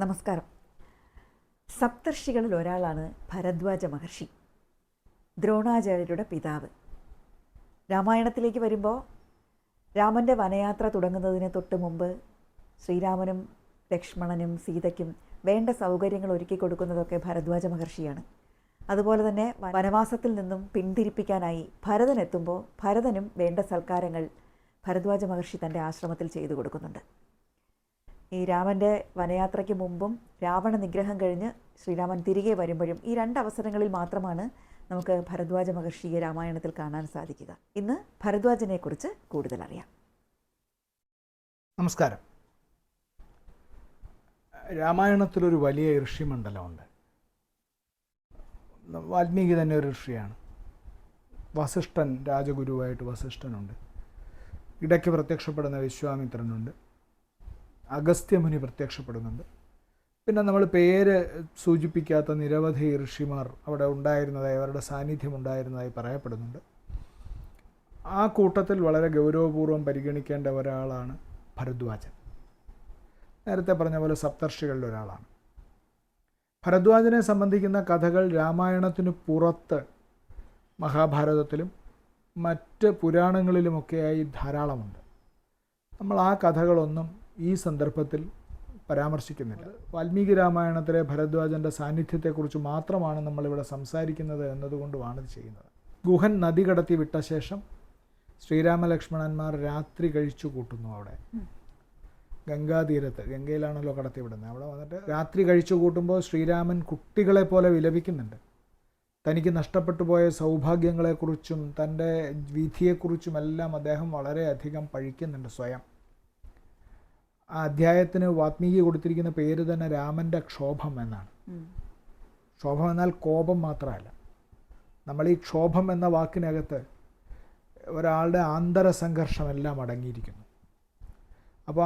നമസ്കാരം. സപ്തർഷികളിൽ ഒരാളാണ് ഭരദ്വാജ മഹർഷി, ദ്രോണാചാര്യരുടെ പിതാവ്. രാമായണത്തിലേക്ക് വരുമ്പോൾ രാമൻ്റെ വനയാത്ര തുടങ്ങുന്നതിന് തൊട്ട് മുമ്പ് ശ്രീരാമനും ലക്ഷ്മണനും സീതയ്ക്കും വേണ്ട സൗകര്യങ്ങൾ ഒരുക്കി കൊടുക്കുന്നതൊക്കെ ഭരദ്വാജ മഹർഷിയാണ്. അതുപോലെ തന്നെ വനവാസത്തിൽ നിന്നും പിന്തിരിപ്പിക്കാനായി ഭരതൻ എത്തുമ്പോൾ ഭരതനും വേണ്ട സൽക്കാരങ്ങൾ ഭരദ്വാജ മഹർഷി തൻ്റെ ആശ്രമത്തിൽ ചെയ്തു കൊടുക്കുന്നുണ്ട്. ഈ രാമൻ്റെ വനയാത്രയ്ക്ക് മുമ്പും രാവണ നിഗ്രഹം കഴിഞ്ഞ് ശ്രീരാമൻ തിരികെ വരുമ്പോഴും ഈ രണ്ട് അവസരങ്ങളിൽ മാത്രമാണ് നമുക്ക് ഭരദ്വാജ മഹർഷിയെ രാമായണത്തിൽ കാണാൻ സാധിക്കുക. ഇന്ന് ഭരദ്വാജനെക്കുറിച്ച് കൂടുതൽ അറിയാം. നമസ്കാരം. രാമായണത്തിലൊരു വലിയ ഋഷിമണ്ഡലമുണ്ട്. വാൽമീകി തന്നെ ഒരു ഋഷിയാണ്. വസിഷ്ഠൻ, രാജഗുരുവായിട്ട് വസിഷ്ഠനുണ്ട്. ഇടയ്ക്ക് പ്രത്യക്ഷപ്പെടുന്ന വിശ്വാമിത്രനുണ്ട്. അഗസ്ത്യമുനി പ്രത്യക്ഷപ്പെടുന്നുണ്ട്. പിന്നെ നമ്മൾ പേര് സൂചിപ്പിക്കാത്ത നിരവധി ഋഷിമാർ അവിടെ ഉണ്ടായിരുന്നതായി, അവരുടെ സാന്നിധ്യം ഉണ്ടായിരുന്നതായി പറയപ്പെടുന്നുണ്ട്. ആ കൂട്ടത്തിൽ വളരെ ഗൗരവപൂർവ്വം പരിഗണിക്കേണ്ട ഒരാളാണ് ഭരദ്വാജൻ. നേരത്തെ പറഞ്ഞ പോലെ സപ്തർഷികളിൽ ഒരാളാണ്. ഭരദ്വാജനെ സംബന്ധിക്കുന്ന കഥകൾ രാമായണത്തിന് പുറത്ത് മഹാഭാരതത്തിലും മറ്റ് പുരാണങ്ങളിലുമൊക്കെയായി ധാരാളമുണ്ട്. നമ്മൾ ആ കഥകളൊന്നും ഈ സന്ദർഭത്തിൽ പരാമർശിക്കുന്നില്ല. വാൽമീകി രാമായണത്തിലെ ഭരദ്വാജൻ്റെ സാന്നിധ്യത്തെക്കുറിച്ച് മാത്രമാണ് നമ്മളിവിടെ സംസാരിക്കുന്നത് എന്നതുകൊണ്ടുമാണ് ഇത് ചെയ്യുന്നത്. ഗുഹൻ നദി കടത്തി വിട്ട ശേഷം ശ്രീരാമലക്ഷ്മണന്മാർ രാത്രി കഴിച്ചു കൂട്ടുന്നു. അവിടെ ഗംഗാതീരത്ത്, ഗംഗയിലാണല്ലോ കടത്തി വിടുന്നത്, അവിടെ വന്നിട്ട് രാത്രി കഴിച്ചു കൂട്ടുമ്പോൾ ശ്രീരാമൻ കുട്ടികളെ പോലെ വിലപിക്കുന്നുണ്ട്. തനിക്ക് നഷ്ടപ്പെട്ടു പോയ സൗഭാഗ്യങ്ങളെക്കുറിച്ചും തൻ്റെ വിധിയെക്കുറിച്ചുമെല്ലാം അദ്ദേഹം വളരെയധികം പഴിക്കുന്നുണ്ട് സ്വയം. ആ അധ്യായത്തിന് വാൽമീകി കൊടുത്തിരിക്കുന്ന പേര് തന്നെ രാമൻ്റെ ക്ഷോഭം എന്നാണ്. ക്ഷോഭം എന്നാൽ കോപം മാത്രമല്ല. നമ്മൾ ഈ ക്ഷോഭം എന്ന വാക്കിനകത്ത് ഒരാളുടെ ആന്തര സംഘർഷമെല്ലാം അടങ്ങിയിരിക്കുന്നു. അപ്പോൾ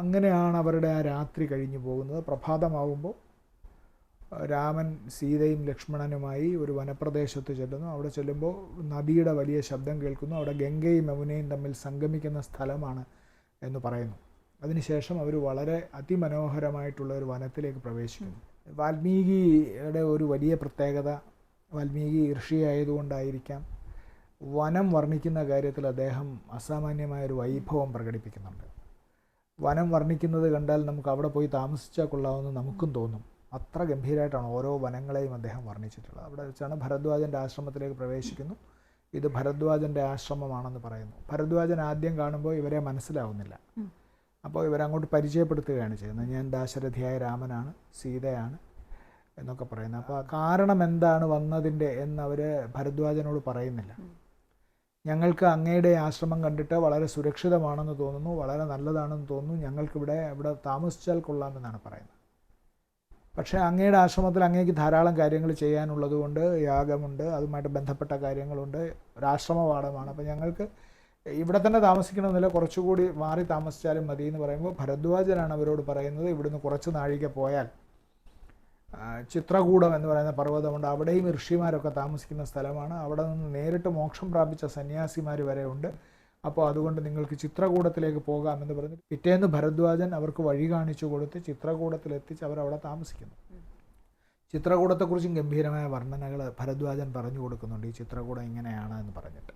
അങ്ങനെയാണ് അവരുടെ ആ രാത്രി കഴിഞ്ഞു പോകുന്നത്. പ്രഭാതമാകുമ്പോൾ രാമൻ സീതയും ലക്ഷ്മണനുമായി ഒരു വനപ്രദേശത്ത് ചെല്ലുന്നു. അവിടെ ചെല്ലുമ്പോൾ നദിയുടെ വലിയ ശബ്ദം കേൾക്കുന്നു. അവിടെ ഗംഗയും യമുനയും തമ്മിൽ സംഗമിക്കുന്ന സ്ഥലമാണ് എന്ന് പറയുന്നു. അതിനുശേഷം അവർ വളരെ അതിമനോഹരമായിട്ടുള്ള ഒരു വനത്തിലേക്ക് പ്രവേശിക്കുന്നു. വാൽമീകിയുടെ ഒരു വലിയ പ്രത്യേകത, വാൽമീകി ഋഷിയായതുകൊണ്ടായിരിക്കാം, വനം വർണ്ണിക്കുന്ന കാര്യത്തിൽ അദ്ദേഹം അസാമാന്യമായൊരു വൈഭവം പ്രകടിപ്പിക്കുന്നുണ്ട്. വനം വർണ്ണിക്കുന്നത് കണ്ടാൽ നമുക്ക് അവിടെ പോയി താമസിച്ചാൽ കൊള്ളാമെന്ന് നമുക്കും തോന്നും. അത്ര ഗംഭീരമായിട്ടാണ് ഓരോ വനങ്ങളെയും അദ്ദേഹം വർണ്ണിച്ചിട്ടുള്ളത്. അവിടെ വെച്ചാണ് ഭരദ്വാജൻ്റെ ആശ്രമത്തിലേക്ക് പ്രവേശിക്കുന്നു. ഇത് ഭരദ്വാജൻ്റെ ആശ്രമമാണെന്ന് പറയുന്നു. ഭരദ്വാജൻ ആദ്യം കാണുമ്പോൾ ഇവരെ മനസ്സിലാവുന്നില്ല. അപ്പോൾ ഇവരങ്ങോട്ട് പരിചയപ്പെടുത്തുകയാണ് ചെയ്യുന്നത്. ഞാൻ ദാശരഥിയായ രാമനാണ്, സീതയാണ് എന്നൊക്കെ പറയുന്നത്. അപ്പോൾ കാരണം എന്താണ് വന്നതിൻ്റെ എന്നവർ ഭരദ്വാജനോട് പറയുന്നില്ല. ഞങ്ങൾക്ക് അങ്ങയുടെ ആശ്രമം കണ്ടിട്ട് വളരെ സുരക്ഷിതമാണെന്ന് തോന്നുന്നു, വളരെ നല്ലതാണെന്ന് തോന്നുന്നു, ഞങ്ങൾക്കിവിടെ താമസിച്ചാൽ കൊള്ളാമെന്നാണ് പറയുന്നത്. പക്ഷേ അങ്ങയുടെ ആശ്രമത്തിൽ അങ്ങേക്ക് ധാരാളം കാര്യങ്ങൾ ചെയ്യാനുള്ളതുകൊണ്ട്, യാഗമുണ്ട്, അതുമായിട്ട് ബന്ധപ്പെട്ട കാര്യങ്ങളുണ്ട്, ഒരാശ്രമപാഠമാണ്, അപ്പോൾ ഞങ്ങൾക്ക് ഇവിടെ തന്നെ താമസിക്കണമെന്നില്ല, കുറച്ചുകൂടി മാറി താമസിച്ചാലും മതി എന്ന് പറയുമ്പോൾ ഭരദ്വാജനാണ് അവരോട് പറയുന്നത്, ഇവിടുന്ന് കുറച്ച് നാഴിക പോയാൽ ചിത്രകൂടം എന്ന് പറയുന്ന പർവ്വതമുണ്ട്, അവിടെയും ഋഷിമാരൊക്കെ താമസിക്കുന്ന സ്ഥലമാണ്, അവിടെ നിന്ന് നേരിട്ട് മോക്ഷം പ്രാപിച്ച സന്യാസിമാർ വരെ ഉണ്ട്, അപ്പോൾ അതുകൊണ്ട് നിങ്ങൾക്ക് ചിത്രകൂടത്തിലേക്ക് പോകാമെന്ന് പറഞ്ഞ് പിറ്റേന്ന് ഭരദ്വാജൻ അവർക്ക് വഴി കാണിച്ചു കൊടുത്ത് ചിത്രകൂടത്തിലെത്തിച്ച് അവരവിടെ താമസിക്കുന്നു. ചിത്രകൂടത്തെക്കുറിച്ചും ഗംഭീരമായ വർണ്ണനകൾ ഭരദ്വാജൻ പറഞ്ഞു കൊടുക്കുന്നുണ്ട്. ഈ ചിത്രകൂടം ഇങ്ങനെയാണ് എന്ന് പറഞ്ഞിട്ട്.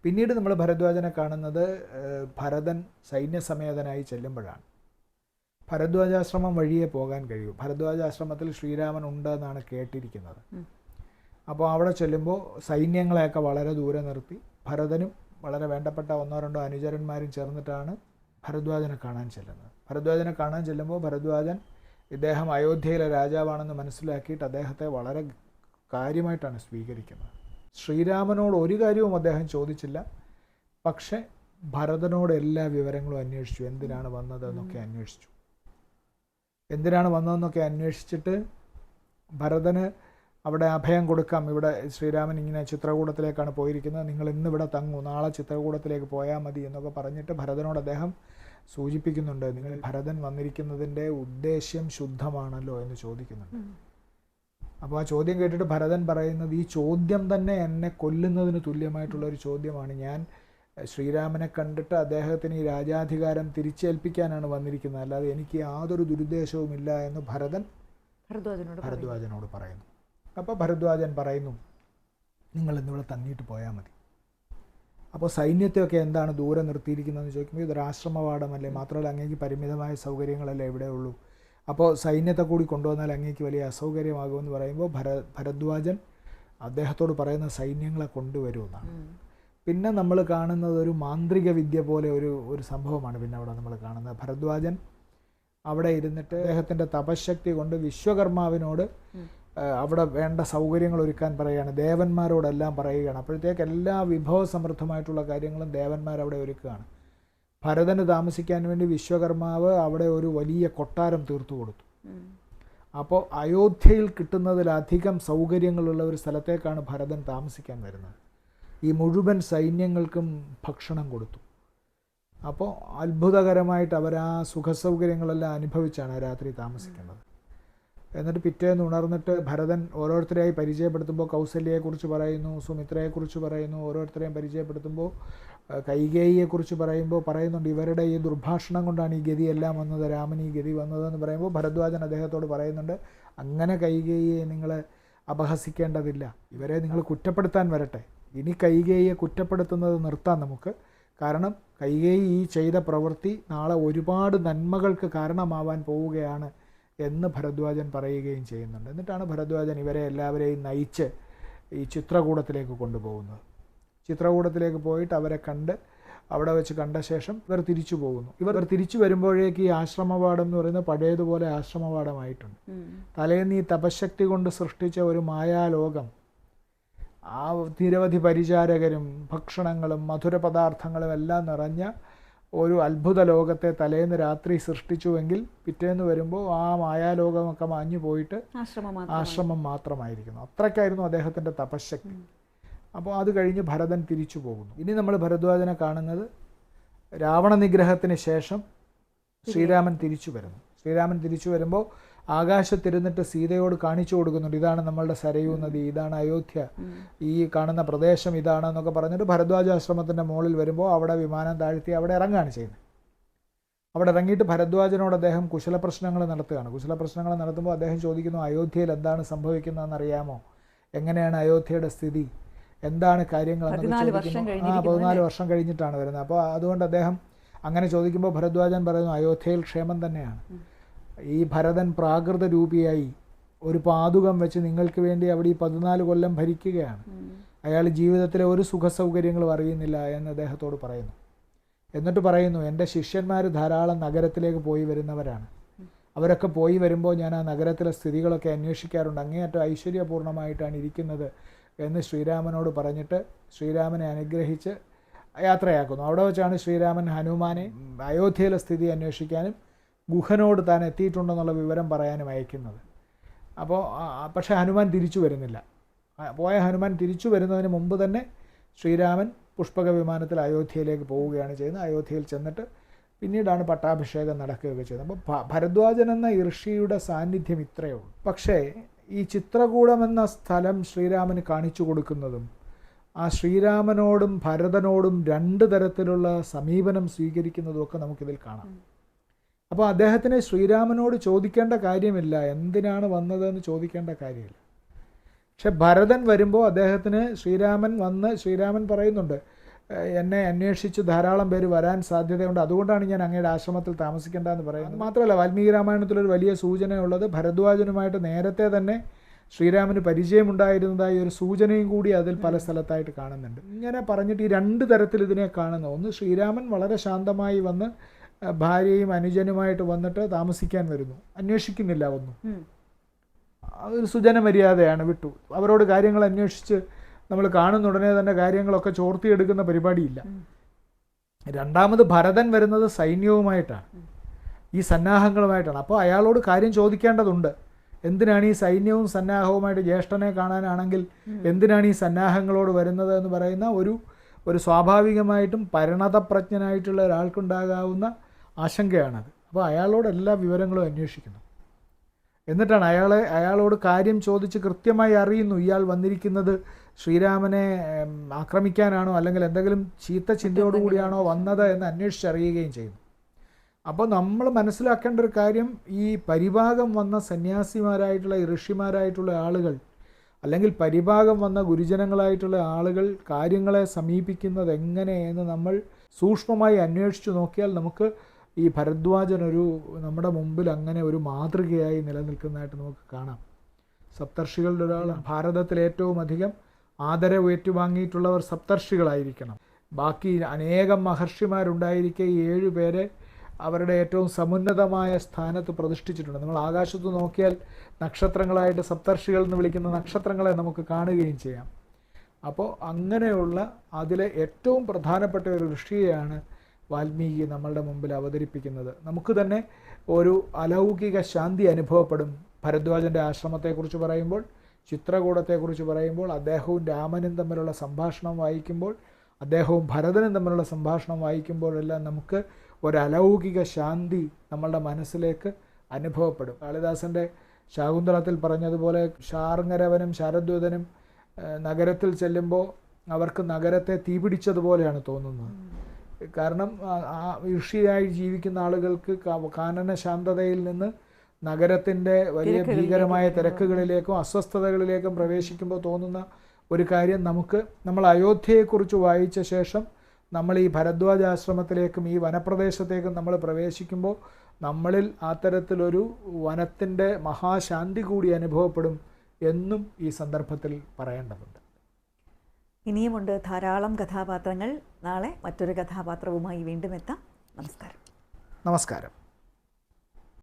പിന്നീട് നമ്മൾ ഭരദ്വാജനെ കാണുന്നത് ഭരതൻ സൈന്യസമേതനായി ചെല്ലുമ്പോഴാണ്. ഭരദ്വാജാശ്രമം വഴിയേ പോകാൻ കഴിയൂ. ഭരദ്വാജാശ്രമത്തിൽ ശ്രീരാമൻ ഉണ്ട് എന്നാണ് കേട്ടിരിക്കുന്നത്. അപ്പോൾ അവിടെ ചെല്ലുമ്പോൾ സൈന്യങ്ങളെയൊക്കെ വളരെ ദൂരെ നിർത്തി ഭരതനും വളരെ വേണ്ടപ്പെട്ട ഒന്നോ രണ്ടോ അനുചരന്മാരും ചേർന്നിട്ടാണ് ഭരദ്വാജനെ കാണാൻ ചെല്ലുന്നത്. ഭരദ്വാജനെ കാണാൻ ചെല്ലുമ്പോൾ ഭരദ്വാജൻ ഇദ്ദേഹം അയോധ്യയിലെ രാജാവാണെന്ന് മനസ്സിലാക്കിയിട്ട് അദ്ദേഹത്തെ വളരെ കാര്യമായിട്ടാണ് സ്വീകരിക്കുന്നത്. ശ്രീരാമനോട് ഒരു കാര്യവും അദ്ദേഹം ചോദിച്ചില്ല, പക്ഷേ ഭരതനോട് എല്ലാ വിവരങ്ങളും അന്വേഷിച്ചു. എന്തിനാണ് വന്നതെന്നൊക്കെ അന്വേഷിച്ചു. എന്തിനാണ് വന്നതെന്നൊക്കെ അന്വേഷിച്ചിട്ട് ഭരതന് അവിടെ അഭയം കൊടുക്കാം, ഇവിടെ ശ്രീരാമൻ ഇങ്ങനെ ചിത്രകൂടത്തിലേക്കാണ് പോയിരിക്കുന്നത്, നിങ്ങൾ ഇന്നിവിടെ തങ്ങൂ, നാളെ ചിത്രകൂടത്തിലേക്ക് പോയാൽ മതി എന്നൊക്കെ പറഞ്ഞിട്ട് ഭരതനോട് അദ്ദേഹം സൂചിപ്പിക്കുന്നുണ്ട്. നിങ്ങൾ ഭരതൻ വന്നിരിക്കുന്നതിൻ്റെ ഉദ്ദേശ്യം ശുദ്ധമാണല്ലോ എന്ന് ചോദിക്കുന്നുണ്ട്. അപ്പോൾ ആ ചോദ്യം കേട്ടിട്ട് ഭരതൻ പറയുന്നത്, ഈ ചോദ്യം തന്നെ എന്നെ കൊല്ലുന്നതിന് തുല്യമായിട്ടുള്ളൊരു ചോദ്യമാണ്. ഞാൻ ശ്രീരാമനെ കണ്ടിട്ട് അദ്ദേഹത്തിന് ഈ രാജാധികാരം തിരിച്ചേൽപ്പിക്കാനാണ് വന്നിരിക്കുന്നത്, അല്ലാതെ എനിക്ക് യാതൊരു ദുരുദ്ദേശവുമില്ല എന്ന് ഭരദ്വാജനോട് പറയുന്നു. അപ്പോൾ ഭരദ്വാജൻ പറയുന്നു, നിങ്ങൾ ഇന്നിവിടെ തങ്ങിയിട്ട് പോയാൽ മതി. അപ്പോൾ സൈന്യത്തെയൊക്കെ എന്താണ് ദൂരെ നിർത്തിയിരിക്കുന്നതെന്ന് ചോദിക്കുമ്പോൾ ഇതൊരു ആശ്രമവാടമല്ലേ, മാത്രമല്ല അങ്ങേക്ക് പരിമിതമായ സൗകര്യങ്ങളല്ലേ ഇവിടെ ഉള്ളൂ, അപ്പോൾ സൈന്യത്തെ കൂടി കൊണ്ടുവന്നാൽ അങ്ങേക്ക് വലിയ അസൗകര്യമാകുമെന്ന് പറയുമ്പോൾ ഭരദ്വാജൻ അദ്ദേഹത്തോട് പറയുന്ന സൈന്യങ്ങളെ കൊണ്ടുവരുമെന്നാണ്. പിന്നെ നമ്മൾ കാണുന്നത് ഒരു മാന്ത്രിക വിദ്യ പോലെ ഒരു സംഭവമാണ് പിന്നെ അവിടെ നമ്മൾ കാണുന്നത്. ഭരദ്വാജൻ അവിടെ ഇരുന്നിട്ട് അദ്ദേഹത്തിൻ്റെ തപശക്തി കൊണ്ട് വിശ്വകർമാവിനോട് അവിടെ വേണ്ട സൗകര്യങ്ങൾ ഒരുക്കാൻ പറയുകയാണ്, ദേവന്മാരോടെല്ലാം പറയുകയാണ്. അപ്പോഴത്തേക്ക് എല്ലാ വിഭവസമൃദ്ധമായിട്ടുള്ള കാര്യങ്ങളും ദേവന്മാരവിടെ ഒരുക്കുകയാണ്. ഭരതന് താമസിക്കാൻ വേണ്ടി വിശ്വകർമാവ് അവിടെ ഒരു വലിയ കൊട്ടാരം തീർത്തു കൊടുത്തു. അപ്പോൾ അയോധ്യയിൽ കിട്ടുന്നതിലധികം സൗകര്യങ്ങളുള്ള ഒരു സ്ഥലത്തേക്കാണ് ഭരതൻ താമസിക്കാൻ വരുന്നത്. ഈ മുഴുവൻ സൈന്യങ്ങൾക്കും ഭക്ഷണം കൊടുത്തു. അപ്പോൾ അത്ഭുതകരമായിട്ട് അവർ ആ സുഖസൗകര്യങ്ങളെല്ലാം അനുഭവിച്ചാണ് രാത്രി താമസിക്കുന്നത്. എന്നിട്ട് പിറ്റേന്ന് ഉണർന്നിട്ട് ഭരതൻ ഓരോരുത്തരെയായി പരിചയപ്പെടുത്തുമ്പോൾ കൗസല്യയെക്കുറിച്ച് പറയുന്നു, സുമിത്രയെക്കുറിച്ച് പറയുന്നു, ഓരോരുത്തരെയും പരിചയപ്പെടുത്തുമ്പോൾ കൈകേയിയെക്കുറിച്ച് പറയുന്നുണ്ട് ഇവരുടെ ഈ ദുർഭാഷണം കൊണ്ടാണ് ഈ ഗതിയെല്ലാം വന്നത്, രാമൻ ഈ ഗതി വന്നതെന്ന് പറയുമ്പോൾ ഭരദ്വാജൻ അദ്ദേഹത്തോട് പറയുന്നുണ്ട്, അങ്ങനെ കൈകേയിയെ നിങ്ങൾ അപഹസിക്കേണ്ടതില്ല, ഇവരെ നിങ്ങൾ കുറ്റപ്പെടുത്താൻ വരട്ടെ, ഇനി കൈകേയിയെ കുറ്റപ്പെടുത്തുന്നത് നിർത്താം നമുക്ക്, കാരണം കൈകേയി ഈ ചെയ്ത പ്രവൃത്തി നാളെ ഒരുപാട് നന്മകൾക്ക് കാരണമാവാൻ പോവുകയാണ് എന്ന് ഭരദ്വാജൻ പറയുകയും ചെയ്യുന്നുണ്ട്. എന്നിട്ടാണ് ഭരദ്വാജൻ ഇവരെ എല്ലാവരെയും നയിച്ച് ഈ ചിത്രകൂടത്തിലേക്ക് കൊണ്ടുപോകുന്നത്. ചിത്രകൂടത്തിലേക്ക് പോയിട്ട് അവരെ കണ്ട് അവിടെ വെച്ച് കണ്ട ശേഷം ഇവർ തിരിച്ചു പോകുന്നു. ഇവർ തിരിച്ചു വരുമ്പോഴേക്ക് ഈ ആശ്രമവാടം എന്ന് പറയുന്നത് പഴയതുപോലെ ആശ്രമവാടമായിട്ടുണ്ട്. തലേന്ന് ഈ തപശക്തി കൊണ്ട് സൃഷ്ടിച്ച ഒരു മായാലോകം, ആ നിരവധി പരിചാരകരും ഭക്ഷണങ്ങളും മധുരപദാർത്ഥങ്ങളും എല്ലാം നിറഞ്ഞ ഒരു അത്ഭുത ലോകത്തെ തലേന്ന് രാത്രി സൃഷ്ടിച്ചുവെങ്കിൽ പിറ്റേന്ന് വരുമ്പോൾ ആ മായാലോകമൊക്കെ മാഞ്ഞു പോയിട്ട് ആശ്രമം മാത്രമായിരിക്കുന്നു. അത്രയ്ക്കായിരുന്നു അദ്ദേഹത്തിൻ്റെ തപശക്തി. അപ്പോൾ അത് കഴിഞ്ഞ് ഭരതൻ തിരിച്ചു പോകുന്നു. ഇനി നമ്മൾ ഭരദ്വാജനെ കാണുന്നത് രാവണ നിഗ്രഹത്തിന് ശേഷം ശ്രീരാമൻ തിരിച്ചു വരുന്നു. ശ്രീരാമൻ തിരിച്ചു വരുമ്പോൾ ആകാശത്തിരുന്നിട്ട് സീതയോട് കാണിച്ചു കൊടുക്കുന്നുണ്ട്, ഇതാണ് നമ്മളുടെ സരയൂ നദി, ഇതാണ് അയോധ്യ, ഈ കാണുന്ന പ്രദേശം ഇതാണെന്നൊക്കെ പറഞ്ഞിട്ട് ഭരദ്വാജാശ്രമത്തിൻ്റെ മുകളിൽ വരുമ്പോൾ അവിടെ വിമാനം താഴ്ത്തി അവിടെ ഇറങ്ങുകയാണ് ചെയ്യുന്നത്. അവിടെ ഇറങ്ങിയിട്ട് ഭരദ്വാജനോട് അദ്ദേഹം കുശലപ്രശ്നങ്ങൾ നടത്തുകയാണ്. കുശലപ്രശ്നങ്ങൾ നടത്തുമ്പോൾ അദ്ദേഹം ചോദിക്കുന്നു, അയോധ്യയിൽ എന്താണ് സംഭവിക്കുന്നതെന്ന് അറിയാമോ, എങ്ങനെയാണ് അയോധ്യയുടെ സ്ഥിതി, എന്താണ് കാര്യങ്ങൾ എന്നൊക്കെ ചോദിക്കുന്നു. 14 വർഷം കഴിഞ്ഞിട്ടാണ് വരുന്നത്. അപ്പോൾ അതുകൊണ്ട് അദ്ദേഹം അങ്ങനെ ചോദിക്കുമ്പോൾ ഭരദ്വാജൻ പറയുന്നു, അയോധ്യയിൽ ക്ഷേമം തന്നെയാണ്, ഈ ഭരതൻ പ്രാകൃത രൂപിയായി ഒരു പാതുകം വെച്ച് നിങ്ങൾക്ക് വേണ്ടി അവിടെ ഈ 14 കൊല്ലം ഭരിക്കുകയാണ്, അയാൾ ജീവിതത്തിലെ ഒരു സുഖസൗകര്യങ്ങളും അറിയുന്നില്ല എന്ന് അദ്ദേഹത്തോട് പറയുന്നു. എന്നിട്ട് പറയുന്നു, എൻ്റെ ശിഷ്യന്മാർ ധാരാളം നഗരത്തിലേക്ക് പോയി വരുന്നവരാണ്, അവരൊക്കെ പോയി വരുമ്പോൾ ഞാൻ ആ നഗരത്തിലെ സ്ഥിതികളൊക്കെ അന്വേഷിക്കാറുണ്ട്, അങ്ങേയറ്റം ഐശ്വര്യപൂർണ്ണമായിട്ടാണ് ഇരിക്കുന്നത് എന്ന് ശ്രീരാമനോട് പറഞ്ഞിട്ട് ശ്രീരാമനെ അനുഗ്രഹിച്ച് യാത്രയാക്കുന്നു. അവിടെ വെച്ചാണ് ശ്രീരാമൻ ഹനുമാനെ അയോധ്യയിലെ സ്ഥിതി അന്വേഷിക്കാനും ഗുഹനോട് താൻ എത്തിയിട്ടുണ്ടെന്നുള്ള വിവരം പറയാനും അയക്കുന്നത്. അപ്പോൾ പക്ഷേ ഹനുമാൻ തിരിച്ചു വരുന്നില്ല. പോയ ഹനുമാൻ തിരിച്ചു വരുന്നതിന് മുമ്പ് തന്നെ ശ്രീരാമൻ പുഷ്പക വിമാനത്തിൽ അയോധ്യയിലേക്ക് പോവുകയാണ് ചെയ്യുന്നത്. അയോധ്യയിൽ ചെന്നിട്ട് പിന്നീടാണ് പട്ടാഭിഷേകം നടക്കുകയൊക്കെ ചെയ്തത്. അപ്പോൾ ഭരദ്വാജൻ എന്ന ഋഷിയുടെ സാന്നിധ്യം ഇത്രയേ ഉള്ളൂ. പക്ഷേ ഈ ചിത്രകൂടം എന്ന സ്ഥലം ശ്രീരാമന് കാണിച്ചു കൊടുക്കുന്നതും ആ ശ്രീരാമനോടും ഭരതനോടും 2 തരത്തിലുള്ള സമീപനം സ്വീകരിക്കുന്നതും ഒക്കെ നമുക്കിതിൽ കാണാം. അപ്പോൾ അദ്ദേഹത്തിന് ശ്രീരാമനോട് ചോദിക്കേണ്ട കാര്യമില്ല, എന്തിനാണ് വന്നതെന്ന് ചോദിക്കേണ്ട കാര്യമില്ല. പക്ഷെ ഭരതൻ വരുമ്പോൾ അദ്ദേഹത്തിന് ശ്രീരാമൻ പറയുന്നുണ്ട്, എന്നെ അന്വേഷിച്ച് ധാരാളം പേര് വരാൻ സാധ്യതയുണ്ട്, അതുകൊണ്ടാണ് ഞാൻ അങ്ങയുടെ ആശ്രമത്തിൽ താമസിക്കേണ്ടതെന്ന് പറയുന്നത്. മാത്രമല്ല വാൽമീകി രാമായണത്തിലൊരു വലിയ സൂചനയുള്ളത് ഭരദ്വാജനുമായിട്ട് നേരത്തെ തന്നെ ശ്രീരാമന് പരിചയമുണ്ടായിരുന്നതായി ഒരു സൂചനയും കൂടി അതിൽ പല സ്ഥലത്തായിട്ട് കാണുന്നുണ്ട്. ഇങ്ങനെ പറഞ്ഞിട്ട് ഈ 2 തരത്തിൽ ഇതിനെ കാണുന്നു. ഒന്ന്, ശ്രീരാമൻ വളരെ ശാന്തമായി വന്ന് ഭാര്യയും അനുജനുമായിട്ട് വന്നിട്ട് താമസിക്കാൻ വരുന്നു, അന്വേഷിക്കുന്നില്ല ഒന്നും, അതൊരു സുജന മര്യാദയാണ്, വിട്ടു. അവരോട് കാര്യങ്ങൾ അന്വേഷിച്ച് നമ്മൾ കാണുന്ന ഉടനെ തന്നെ കാര്യങ്ങളൊക്കെ ചോർത്തിയെടുക്കുന്ന പരിപാടിയില്ല. രണ്ടാമത് ഭരതൻ വരുന്നത് സൈന്യവുമായിട്ടാണ്, ഈ സന്നാഹങ്ങളുമായിട്ടാണ്. അപ്പോൾ അയാളോട് കാര്യം ചോദിക്കേണ്ടതുണ്ട്, എന്തിനാണ് ഈ സൈന്യവും സന്നാഹവുമായിട്ട്, ജ്യേഷ്ഠനെ കാണാനാണെങ്കിൽ എന്തിനാണ് ഈ സന്നാഹങ്ങളോട് വരുന്നത് എന്ന് പറയുന്ന ഒരു സ്വാഭാവികമായിട്ടും പരിണതപ്രജ്ഞനായിട്ടുള്ള ഒരാൾക്കുണ്ടാകാവുന്ന ആശങ്കയാണത്. അപ്പോൾ അയാളോട് എല്ലാ വിവരങ്ങളും അന്വേഷിക്കുന്നു. എന്നിട്ടാണ് അയാളോട് കാര്യം ചോദിച്ച് കൃത്യമായി അറിയുന്നു, ഇയാൾ വന്നിരിക്കുന്നത് ശ്രീരാമനെ ആക്രമിക്കാനാണോ അല്ലെങ്കിൽ എന്തെങ്കിലും ചീത്ത ചിന്തയോടുകൂടിയാണോ വന്നത് എന്ന് അന്വേഷിച്ചറിയുകയും ചെയ്യുന്നു. അപ്പോൾ നമ്മൾ മനസ്സിലാക്കേണ്ട ഒരു കാര്യം, ഈ പരിഭാഗം വന്ന സന്യാസിമാരായിട്ടുള്ള ഈ ഋഷിമാരായിട്ടുള്ള ആളുകൾ അല്ലെങ്കിൽ പരിഭാഗം വന്ന ഗുരുജനങ്ങളായിട്ടുള്ള ആളുകൾ കാര്യങ്ങളെ സമീപിക്കുന്നത് എങ്ങനെയെന്ന് നമ്മൾ സൂക്ഷ്മമായി അന്വേഷിച്ചു നോക്കിയാൽ നമുക്ക് ഈ ഭരദ്വാജനൊരു നമ്മുടെ മുമ്പിൽ അങ്ങനെ ഒരു മാതൃകയായി നിലനിൽക്കുന്നതായിട്ട് നമുക്ക് കാണാം. സപ്തർഷികളുടെ ഒരാളാണ്. ഭാരതത്തിൽ ഏറ്റവും അധികം ആദരവ് ഏറ്റുവാങ്ങിയിട്ടുള്ളവർ സപ്തർഷികളായിരിക്കണം. ബാക്കി അനേകം മഹർഷിമാരുണ്ടായിരിക്കെ ഈ 7 പേരെ അവരുടെ ഏറ്റവും സമുന്നതമായ സ്ഥാനത്ത് പ്രതിഷ്ഠിച്ചിട്ടുണ്ട്. നമ്മൾ ആകാശത്ത് നോക്കിയാൽ നക്ഷത്രങ്ങളായിട്ട് സപ്തർഷികൾ എന്ന് വിളിക്കുന്ന നക്ഷത്രങ്ങളെ നമുക്ക് കാണുകയും ചെയ്യാം. അപ്പോൾ അങ്ങനെയുള്ള അതിലെ ഏറ്റവും പ്രധാനപ്പെട്ട ഒരു ഋഷിയെയാണ് വാൽമീകി നമ്മളുടെ മുമ്പിൽ അവതരിപ്പിക്കുന്നത്. നമുക്ക് തന്നെ ഒരു അലൗകിക ശാന്തി അനുഭവപ്പെടും. ഭരദ്വാജൻ്റെ ആശ്രമത്തെക്കുറിച്ച് പറയുമ്പോൾ, ചിത്രകൂടത്തെക്കുറിച്ച് പറയുമ്പോൾ, അദ്ദേഹവും രാമനും തമ്മിലുള്ള സംഭാഷണം വായിക്കുമ്പോൾ, അദ്ദേഹവും ഭരതനും തമ്മിലുള്ള സംഭാഷണം വായിക്കുമ്പോഴെല്ലാം നമുക്ക് ഒരലൗകിക ശാന്തി നമ്മളുടെ മനസ്സിലേക്ക് അനുഭവപ്പെടും. കാളിദാസൻ്റെ ശാകുന്തളത്തിൽ പറഞ്ഞതുപോലെ ശാർങ്ങരവനും ശാരദ്വതനും നഗരത്തിൽ ചെല്ലുമ്പോൾ അവർക്ക് നഗരത്തെ തീപിടിച്ചതുപോലെയാണ് തോന്നുന്നത്. കാരണം ആ ഋഷിയായി ജീവിക്കുന്ന ആളുകൾക്ക് കാനന ശാന്തതയിൽ നിന്ന് നഗരത്തിൻ്റെ വലിയ ഭീകരമായ തിരക്കുകളിലേക്കും അസ്വസ്ഥതകളിലേക്കും പ്രവേശിക്കുമ്പോൾ തോന്നുന്ന ഒരു കാര്യം, നമ്മൾ അയോധ്യയെക്കുറിച്ച് വായിച്ച ശേഷം നമ്മൾ ഈ ഭരദ്വാജ ആശ്രമത്തിലേക്കും ഈ വനപ്രദേശത്തേക്കും നമ്മൾ പ്രവേശിക്കുമ്പോൾ നമ്മളിൽ അത്തരത്തിലൊരു വനത്തിൻ്റെ മഹാശാന്തി കൂടി അനുഭവപ്പെടും എന്നും ഈ സന്ദർഭത്തിൽ പറയേണ്ടതുണ്ട്. ഇനിയുമുണ്ട് ധാരാളം കഥാപാത്രങ്ങൾ. നാളെ മറ്റൊരു കഥാപാത്രവുമായി വീണ്ടും എത്താം. നമസ്കാരം. നമസ്കാരം.